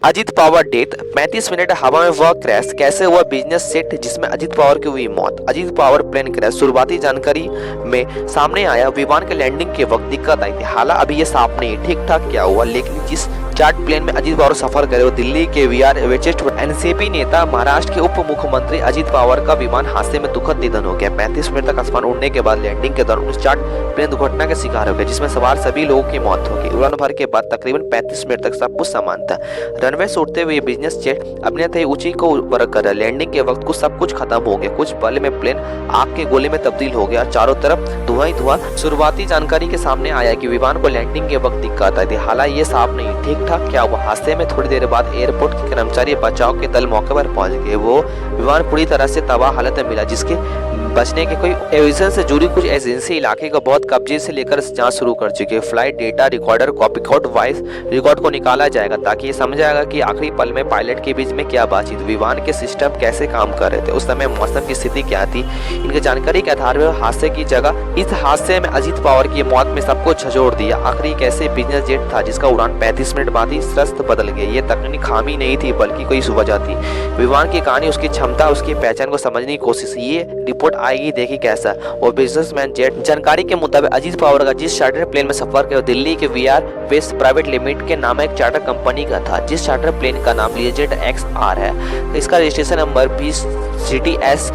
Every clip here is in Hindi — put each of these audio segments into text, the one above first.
अजीत पवार डेथ 35 मिनट हवा में हुआ क्रैश, कैसे हुआ बिजनेस सेट जिसमें अजीत पवार की हुई मौत। अजीत पवार प्लेन क्रैश, शुरुआती जानकारी में सामने आया विमान के लैंडिंग के वक्त दिक्कत आई थी। हालांकि अभी ये साफ नहीं ठीक ठाक क्या हुआ, लेकिन जिस चार्ट प्लेन में अजीत पवार सफर करे वो दिल्ली के वीआर वेचेस्ट एनसीपी नेता महाराष्ट्र के उप मुख्यमंत्री अजीत पवार का विमान हादसे में दुखद निधन हो गया। 35 मिनट तक आसमान उड़ने के बाद लैंडिंग के दौरान उस चार्ट प्लेन दुर्घटना के शिकार हो गया, जिसमें सवार सभी लोगों की मौत हो गई। उड़ान भर के बाद तकरीबन 35 मिनट तक सब कुछ समान था। रनवे से उड़ते हुए बिजनेस जेट अपने थे ऊंची को ऊपर कर लैंडिंग के वक्त कुछ सब कुछ खत्म हो गया। कुछ पल में प्लेन आग के गोले में तब्दील हो गया, चारों तरफ धुआं ही धुआं। शुरुआती जानकारी के सामने आया कि विमान को लैंडिंग के वक्त दिक्कत आई थी। हालांकि ये साफ नहीं ठीक ठाक क्या हुआ। हादसे में थोड़ी देर बाद एयरपोर्ट के कर्मचारी बचाव के दल मौके पर पहुंच गए। वो विमान पूरी तरह से तबाह हालत में मिला, जिसके बचने के कोई एविडेंस से जुड़ी कुछ एजेंसी इलाके को बहुत कब्जे से लेकर जांच शुरू कर चुकी है। Flight data recorder copy code voice record को निकाला जाएगा ताकि ये समझ आएगा कि आखिरी पल में पायलट के बीच में क्या बातचीत, विमान के सिस्टम कैसे काम कर रहे थे, उस समय मौसम की स्थिति क्या थी। इनकी जानकारी के आधार पर हादसे की जगह इस हादसे में अजीत पवार की मौत में सबको झंझोड़ दिया। आखिरी कैसे बिजनेस जेट था जिसका उड़ान 35 मिनट बाद ही स्वस्थ बदल गई। ये तकनीकी खामी नहीं थी बल्कि कोई वजह थी। विमान की कहानी, उसकी क्षमता, उसकी पहचान को समझने की कोशिश। ये रिपोर्ट आएगी, देखी कैसा वो बिजनेसमैन जेट। जानकारी के मुताबिक अजीत पवार का जिस चार्टर प्लेन में सफर किया दिल्ली के वीआर वेस्ट प्राइवेट लिमिटेड के नाम एक चार्टर कंपनी का था। जिस चार्टर प्लेन का नाम लीजेट XR है, इसका रजिस्ट्रेशन नंबर BCTS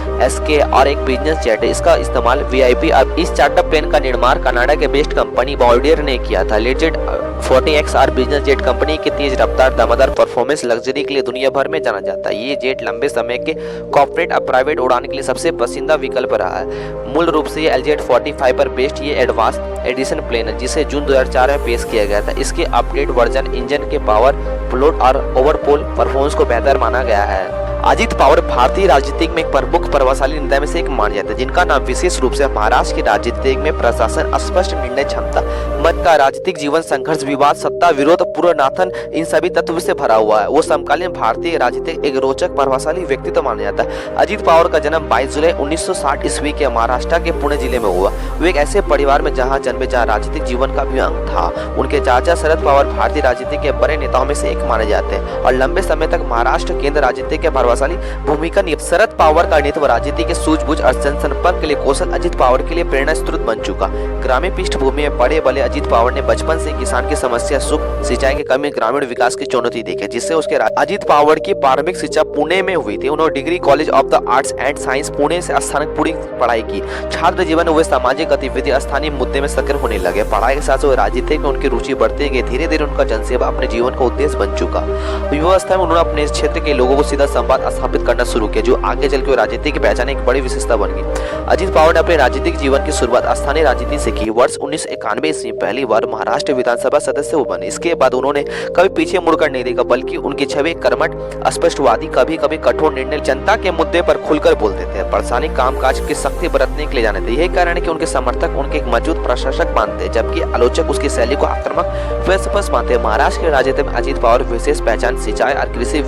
और एक बिजनेस जेट है। इसका इस्तेमाल VIP। अब इस चार्टर प्लेन का निर्माण कनाडा के बेस्ट कंपनी बॉर्डियर ने किया था। लीजेट 40XR बिजनेस जेट कंपनी की तेज रफ्तार दमदार परफॉर्मेंस लग्जरी के लिए दुनिया भर में जाना जाता है। ये जेट लंबे समय के कॉर्पोरेट और प्राइवेट उड़ान के लिए सबसे पसंदीदा विकल्प रहा है। मूल रूप से ये LZ 45 पर बेस्ड ये एडवांस एडिशन प्लेन है, जिसे जून 2004 में पेश किया गया था। इसके अपडेट वर्जन इंजन के पावर, फ्लोट और ओवरपोल परफॉर्मेंस को बेहतर माना गया है। अजीत पवार भारतीय राजनीति में एक प्रमुख प्रभावशाली नेता में से एक माने जाते हैं, जिनका नाम विशेष रूप से महाराष्ट्र की राजनीति में प्रशासन, स्पष्ट निर्णय क्षमता, मत का राजनीतिक जीवन, संघर्ष, विवाद, सत्ता, विरोध, पुनर्नाथन, इन सभी तत्वों से भरा हुआ है। वो समकालीन भारतीय राजनीति एक रोचक प्रभावशाली व्यक्तित्व माना जाता है। अजीत पवार का जन्म 22 जुलाई 1960 ईस्वी के महाराष्ट्र के पुणे जिले में हुआ। वो एक ऐसे परिवार में जहाँ जन्मे जहाँ राजनीतिक जीवन का भी अंग था। उनके चाचा शरद पवार भारतीय राजनीति के बड़े नेताओं में से एक माने जाते हैं और लंबे समय तक महाराष्ट्र केंद्र राजनीति के भूमिका निभाई। शरद पवार का नेतृत्व राजनीति के सूझबूझ और जनसंपर्क के लिए कौशल अजीत पवार के लिए प्रेरणा स्रोत बन चुका। ग्रामीण पृष्ठभूमि में पड़े बड़े अजीत पवार ने बचपन से किसान की समस्या, सुख, सिंचाई की कमी, ग्रामीण विकास की चुनौती देखी, जिससे उसके अजीत पवार की प्रारंभिक शिक्षा पुणे में हुई थी। उन्होंने degree college of the arts and science Pune से स्थानिक पूरी पढ़ाई की। छात्र जीवन में वे सामाजिक गतिविधि, स्थानीय मुद्दे में सक्रिय होने लगे। पढ़ाई के साथ वो राजनीति में उनकी रुचि बढ़ती गई। धीरे धीरे उनका जनसेवा अपने जीवन का उद्देश्य बन चुका। युवावस्था में उन्होंने अपने क्षेत्र के लोगों को सीधा संवाद स्थापित करना शुरू किया, जो आगे चलकर राजनीति की पहचान एक बड़ी विशेषता बन गई। अजीत पवार ने अपने राजनीतिक जीवन की शुरुआत स्थानीय राजनीति से की। वर्ष 1991 ईस्वी में पहली बार महाराष्ट्र विधानसभा सदस्य वो बने। इसके बाद उन्होंने कभी पीछे मुड़कर नहीं देखा, बल्कि उनकी छवि कर्मठ, स्पष्टवादी, कभी कभी कठोर निर्णय, जनता के मुद्दे पर खुलकर बोलते थे। प्रशासनिक कामकाज की सख्ती बरतने के लिए जाने थे। यही कारण है कि उनके समर्थक उनके एक मजबूत प्रशासक मानते, जबकि आलोचक उसकी शैली को आक्रामक व मानते। महाराष्ट्र के राजनीति में अजीत पवार विशेष पहचान सिंचाई और कृषि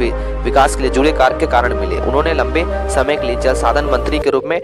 विकास के लिए जुड़े कार्य के कारण मिले। उन्होंने लंबे समय के लिए जल साधन मंत्री के रूप में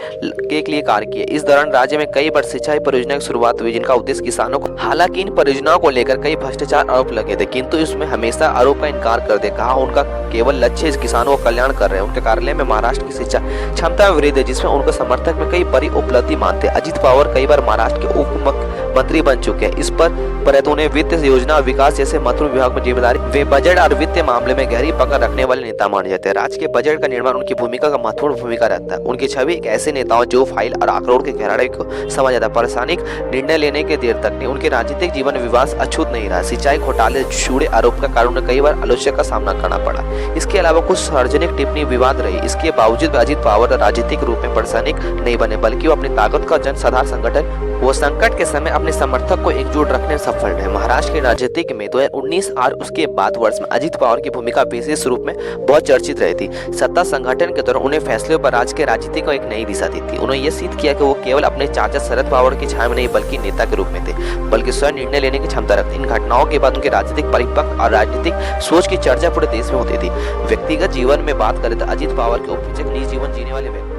के लिए कार्य किए। इस दौरान राज्य में कई बार सिंचाई परियोजना की शुरुआत हुई, जिनका उद्देश्य किसानों को। हालांकि इन परियोजनाओं को लेकर कई भ्रष्टाचार आरोप लगे थे, किंतु इसमें हमेशा आरोप का इनकार कर दिया। कहा उनका केवल लक्ष्य किसानों का कल्याण कर रहे हैं। उनके कार्यालय में महाराष्ट्र की शिक्षा क्षमता में वृद्धि, जिसमें उनके समर्थक में कई बड़ी उपलब्धि मानते। अजीत पवार कई बार महाराष्ट्र के उप मंत्री बन चुके हैं। इस पर उन्हें वित्त, योजना, विकास जैसे महत्वपूर्ण विभाग में जिम्मेदारी। वे बजट और वित्तीय मामले में गहरी पकड़ रखने वाले नेता माने जाते हैं। राज्य के बजट का निर्माण उनकी भूमिका का महत्वपूर्ण भूमिका रहता है। उनकी छवि एक ऐसे नेताओं जो फाइल और आंकड़ों के गहराई को समझ आता है। प्रशासनिक निर्णय लेने के देर तक नहीं। उनके राजनीतिक जीवन विवाद अछूत नहीं रहा। सिंचाई घोटाले जुड़े आरोप का कारण उन्हें कई बार आलोचना का सामना करना पड़ा। इसके अलावा कुछ सार्वजनिक टिप्पणी विवाद रही। इसके बावजूद अजीत पवार राजनीतिक रूप में प्रशासनिक नहीं बने, बल्कि वो अपनी ताकत का जनसाधारण संगठन, वो संकट के समय अपने समर्थक को एकजुट रखने में सफल रहे। महाराष्ट्र के राजनीति में 2019 और उसके बाद वर्ष में अजीत पवार की भूमिका विशेष रूप में बहुत चर्चित रही थी। सत्ता संगठन के दौरान उन्हें फैसलों पर राज्य के राजनीति को एक नई दिशा दी थी। उन्होंने यह सिद्ध किया कि वो केवल अपने चाचा शरद पवार की छाया में नहीं, बल्कि नेता के रूप में थे, बल्कि स्वयं निर्णय लेने की क्षमता रखते। इन घटनाओं के बाद उनके राजनीतिक परिपक्व और राजनीतिक सोच की चर्चा पूरे देश में होती थी। व्यक्तिगत जीवन में बात करें तो अजीत पवार के उपयुक्त निजी जीवन जीने वाले व्यक्ति